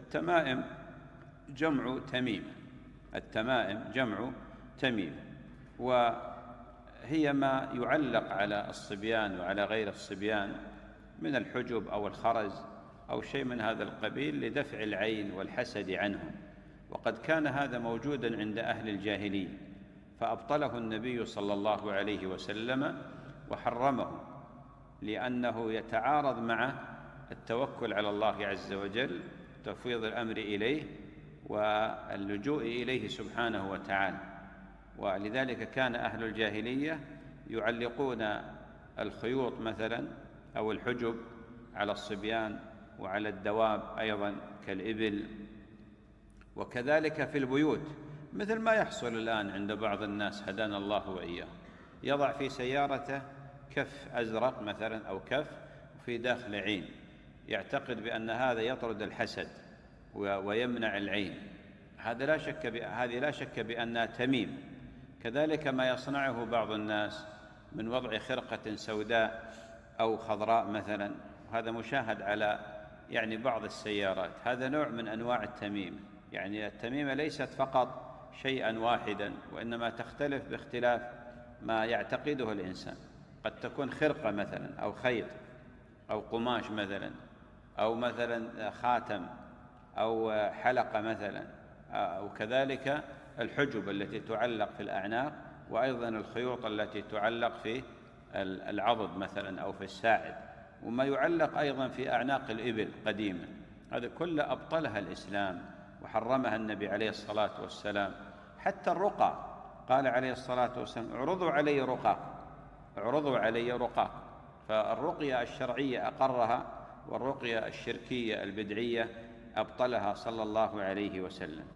التمائم جمع تميمة. التمائم جمع تميمة، وهي ما يعلق على الصبيان وعلى غير الصبيان من الحجب أو الخرز أو شيء من هذا القبيل لدفع العين والحسد عنهم. وقد كان هذا موجودا عند أهل الجاهلية، فأبطله النبي صلى الله عليه وسلم وحرمه، لأنه يتعارض مع التوكل على الله عز وجل، تفويض الأمر إليه واللجوء إليه سبحانه وتعالى. ولذلك كان أهل الجاهلية يعلقون الخيوط مثلا أو الحجب على الصبيان وعلى الدواب أيضا كالإبل، وكذلك في البيوت، مثل ما يحصل الآن عند بعض الناس هدانا الله وإياه، يضع في سيارته كف أزرق مثلا أو كف وفي داخل عين، يعتقد بأن هذا يطرد الحسد ويمنع العين. هذه لا شك بأنها تميم. كذلك ما يصنعه بعض الناس من وضع خرقة سوداء أو خضراء مثلا، هذا مشاهد على بعض السيارات، هذا نوع من أنواع التميم. التميمة ليست فقط شيئا واحدا، وإنما تختلف باختلاف ما يعتقده الإنسان. قد تكون خرقة مثلا أو خيط أو قماش مثلا، أو مثلا خاتم أو حلقة مثلا، أو كذلك الحجب التي تعلق في الأعناق، وأيضا الخيوط التي تعلق في العضد مثلا أو في الساعد، وما يعلق أيضا في أعناق الإبل قديما. هذا كله أبطلها الإسلام وحرمها النبي عليه الصلاة والسلام. حتى الرقى قال عليه الصلاة والسلام: اعرضوا علي رقاكم، اعرضوا علي رقاكم. فالرقية الشرعية أقرها، والرقية الشركية البدعية أبطلها صلى الله عليه وسلم.